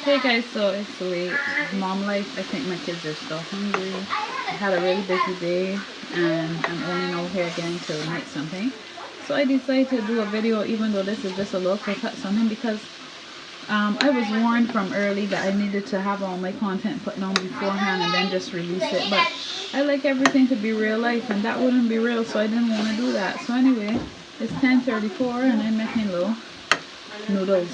Hey guys, so it's late. Mom life. I think my kids are still hungry. I had a really busy day and I'm only now here again to make something. So I decided to do a video even though this is just a local cut something because I was warned from early that I needed to have all my content put down beforehand and then just release it. But I like everything to be real life and that wouldn't be real, so I didn't want to do that. So anyway, it's 10:34 and I'm making little noodles.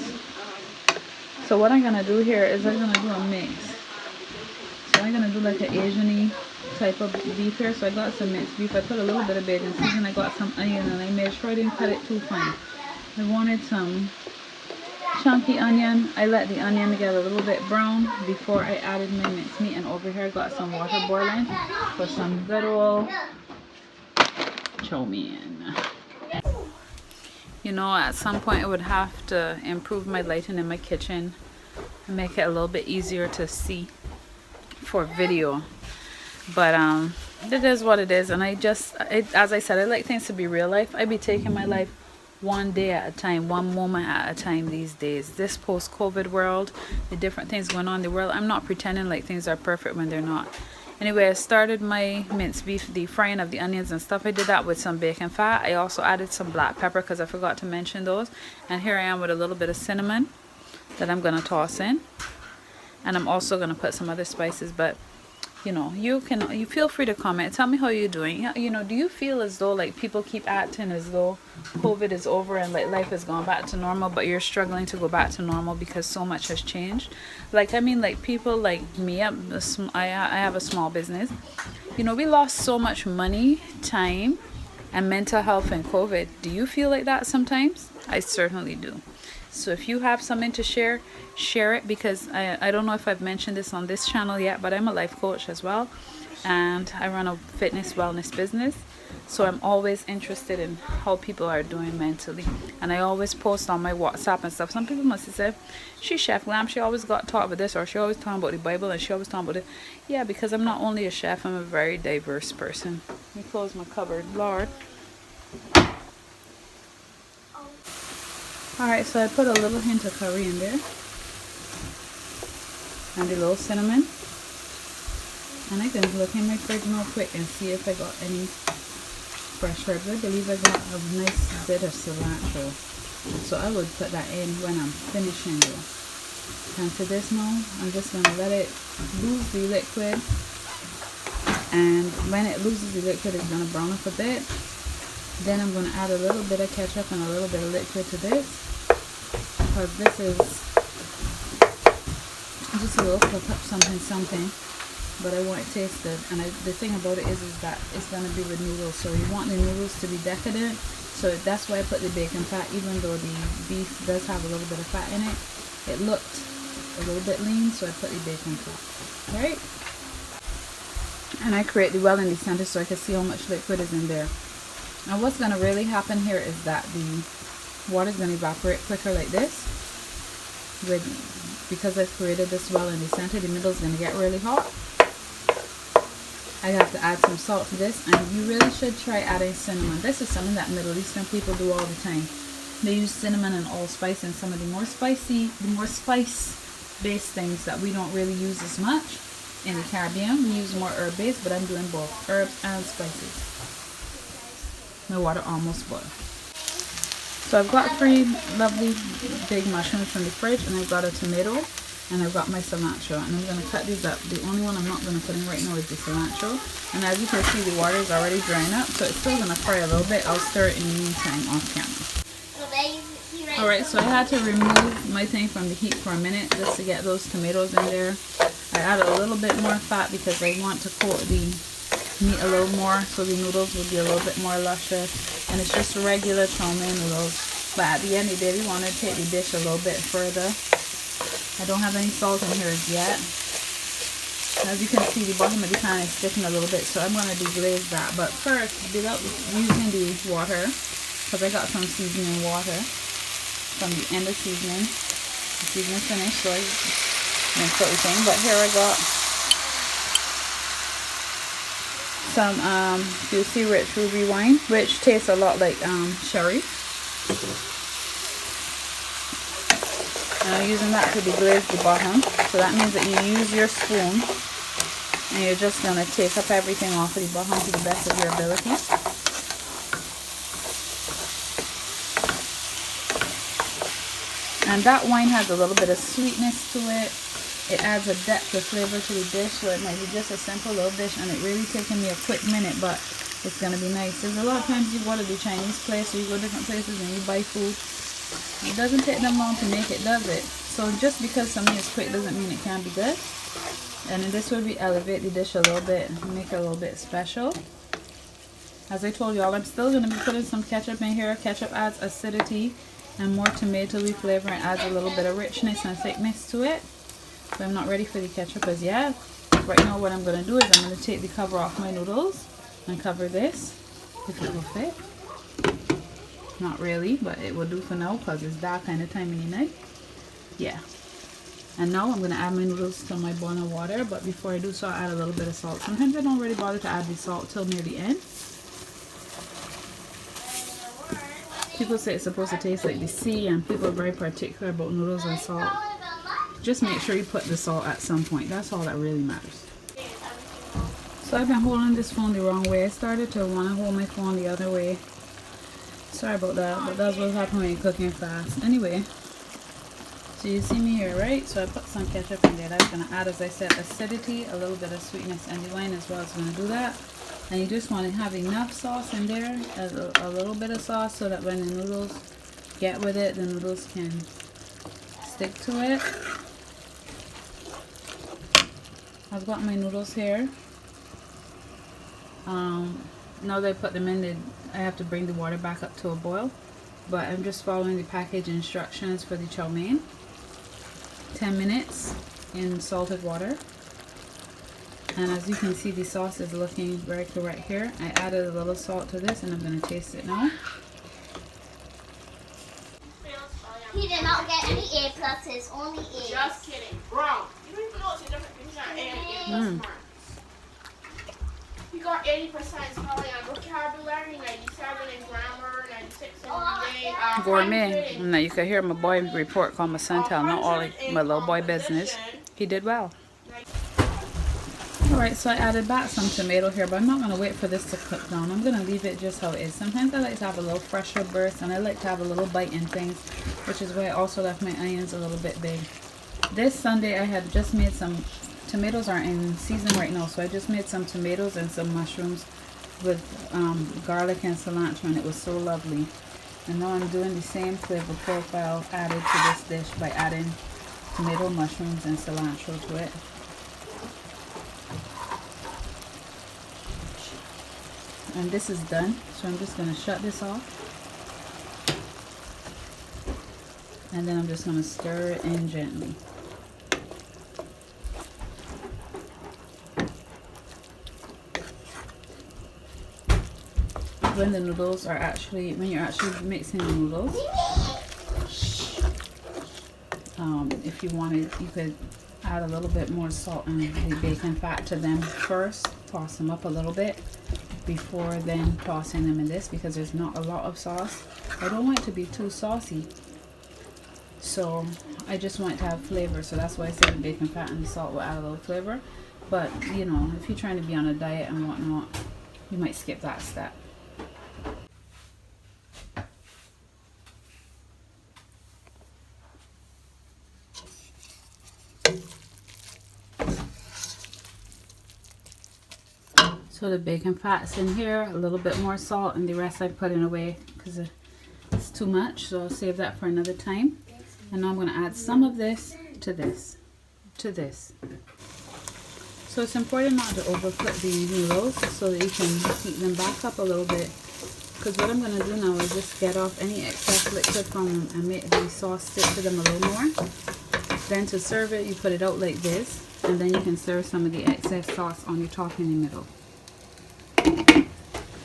So what I'm gonna do here is I'm gonna do a mix. So I'm gonna do like an Asian-y type of beef here. So I got some minced beef. I put a little bit of bacon season. I got some onion and I made sure I didn't cut it too fine. I wanted some chunky onion. I let the onion get a little bit brown before I added my minced meat. And over here I got some water boiling for some good old Chowmein. You know, at some point I would have to improve my lighting in my kitchen and make it a little bit easier to see for video. But it is what it is. And as I said, I like things to be real life. I be taking my life one day at a time, one moment at a time these days. This post-COVID world, the different things going on in the world, I'm not pretending like things are perfect when they're not. Anyway, I started my minced beef, the frying of the onions and stuff. I did that with some bacon fat. I also added some black pepper because I forgot to mention those. And here I am with a little bit of cinnamon that I'm going to toss in. And I'm also going to put some other spices. But, you know, you feel free to comment. Tell me how you're doing. You know, do you feel as though like people keep acting as though COVID is over and like life has gone back to normal, but you're struggling to go back to normal because so much has changed? Like, I mean, like people like me, I have a small business. You know, we lost so much money, time, and mental health in COVID. Do you feel like that sometimes? I certainly do. So if you have something to share it, because I don't know if I've mentioned this on this channel yet, but I'm a life coach as well, and I run a fitness wellness business. So I'm always interested in how people are doing mentally, and I always post on my WhatsApp and stuff. Some people must have said, she's Chef Glam, she always got taught with this, or she always talking about the Bible, and she always talking about it. Yeah, because I'm not only a chef, I'm a very diverse person. Let me close my cupboard, Lord. Alright, so I put a little hint of curry in there and a little cinnamon, and I can look in my fridge real quick and see if I got any fresh herbs. I believe I got a nice bit of cilantro, so I would put that in when I'm finishing though. And for this now, I'm just going to let it lose the liquid, and when it loses the liquid it's going to brown up a bit. Then I'm going to add a little bit of ketchup and a little bit of liquid to this, because this is just a little cook up something, but I want it tasted. And the thing about it is that it's going to be with noodles, so you want the noodles to be decadent. So that's why I put the bacon fat, even though the beef does have a little bit of fat in it. It looked a little bit lean, so I put the bacon fat. Right? And I create the well in the center so I can see how much liquid is in there. Now what's going to really happen here is that the water is going to evaporate quicker like this. Because I've created this well in the center, the middle is going to get really hot. I have to add some salt to this, and you really should try adding cinnamon. This is something that Middle Eastern people do all the time. They use cinnamon and allspice and some of the more spice-based things that we don't really use as much. In the Caribbean, we use more herb-based, but I'm doing both herbs and spices. My water almost boiled. So I've got 3 lovely big mushrooms from the fridge, and I've got a tomato, and I've got my cilantro, and I'm going to cut these up. The only one I'm not going to put in right now is the cilantro. And as you can see, the water is already drying up, so it's still going to fry a little bit. I'll stir it in the meantime off camera. Alright, so I had to remove my thing from the heat for a minute just to get those tomatoes in there. I added a little bit more fat because I want to coat the meat a little more, so the noodles will be a little bit more luscious. And it's just regular Chowmein noodles, but at the end of the day we want to take the dish a little bit further. I don't have any salt in here as yet. As you can see, the bottom of the pan is sticking a little bit, so I'm going to deglaze that. But first, without using the water, because I got some seasoning water from the end of seasoning. The seasoning finished, so I didn't put everything. But here I got some juicy rich ruby wine, which tastes a lot like sherry. And I'm using that to deglaze the bottom. So that means that you use your spoon and you're just going to take up everything off of the bottom to the best of your ability. And that wine has a little bit of sweetness to it. It adds a depth of flavor to the dish, so it might be just a simple little dish, and it really taking me a quick minute, but it's going to be nice. There's a lot of times you go to the Chinese place or you go different places and you buy food. It doesn't take them long to make it, does it? So just because something is quick doesn't mean it can't be good. And in this way we elevate the dish a little bit and make it a little bit special. As I told y'all, I'm still going to be putting some ketchup in here. Ketchup adds acidity and more tomatoey flavor and adds a little bit of richness and thickness to it. So I'm not ready for the ketchup as yet. Right now what I'm going to do is I'm going to take the cover off my noodles and cover this, if it will fit. Not really, but it will do for now because it's that kind of time in the night. Yeah. And now I'm going to add my noodles to my boiling water, but before I do so, I'll add a little bit of salt. Sometimes I don't really bother to add the salt till near the end. People say it's supposed to taste like the sea, and people are very particular about noodles and salt. Just make sure you put the salt at some point. That's all that really matters. So I've been holding this phone the wrong way. I started to want to hold my phone the other way. Sorry about that, but that's what's happening when you're cooking fast. Anyway, so you see me here, right? So I put some ketchup in there. That's going to add, as I said, acidity, a little bit of sweetness, and the wine as well is going to do that. And you just want to have enough sauce in there, as a little bit of sauce, so that when the noodles get with it, the noodles can stick to it. I've got my noodles here. Now that I put them in, I have to bring the water back up to a boil. But I'm just following the package instructions for the chow mein. 10 minutes in salted water. And as you can see, the sauce is looking very correct here. I added a little salt to this and I'm going to taste it now. He did not get any A pluses, only A's. Just kidding. Wrong. You don't even know what's the difference between A and A plus marks. You got 80% spelling on vocabulary, 97 in grammar, 96 in reading. Gourmet. Now you can hear my boy report called my son tell not all my little boy business. He did well. Alright, so I added back some tomato here, but I'm not going to wait for this to cook down. I'm going to leave it just how it is. Sometimes I like to have a little fresher burst, and I like to have a little bite in things, which is why I also left my onions a little bit big. This Sunday I had just made some, tomatoes aren't in season right now, so I just made some tomatoes and some mushrooms with garlic and cilantro, and it was so lovely. And now I'm doing the same flavor profile added to this dish by adding tomato, mushrooms, and cilantro to it. And this is done, so I'm just going to shut this off. And then I'm just going to stir it in gently. When the noodles are actually, when you're actually mixing the noodles, if you wanted, you could add a little bit more salt and the bacon fat to them first. Toss them up a little bit before then tossing them in this, because there's not a lot of sauce. I don't want it to be too saucy, so I just want it to have flavor. So that's why I said the bacon fat and the salt will add a little flavor. But you know, if you're trying to be on a diet and whatnot, you might skip that step. So the bacon fat's in here, a little bit more salt, and the rest I'm putting away because it's too much, so I'll save that for another time. And now I'm going to add some of this to this, So it's important not to overcook the noodles so that you can heat them back up a little bit. Because what I'm going to do now is just get off any excess liquid from them and make the sauce stick to them a little more. Then to serve it, you put it out like this, and then you can serve some of the excess sauce on your top in the middle.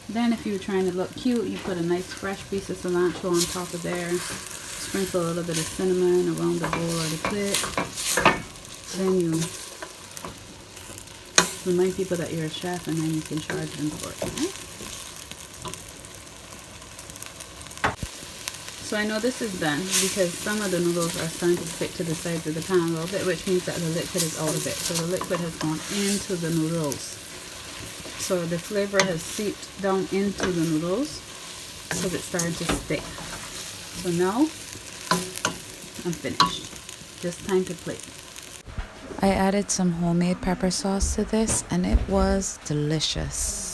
Then if you're trying to look cute, you put a nice fresh piece of cilantro on top of there. Sprinkle a little bit of cinnamon around the bowl or the clit. Then you remind people that you're a chef, and then you can charge them for it. Right? So I know this is done because some of the noodles are starting to stick to the sides of the pan a little bit, which means that the liquid is out of it. So the liquid has gone into the noodles. So the flavor has seeped down into the noodles, so it's starting to stick. So now I'm finished. Just time to plate. I added some homemade pepper sauce to this and it was delicious.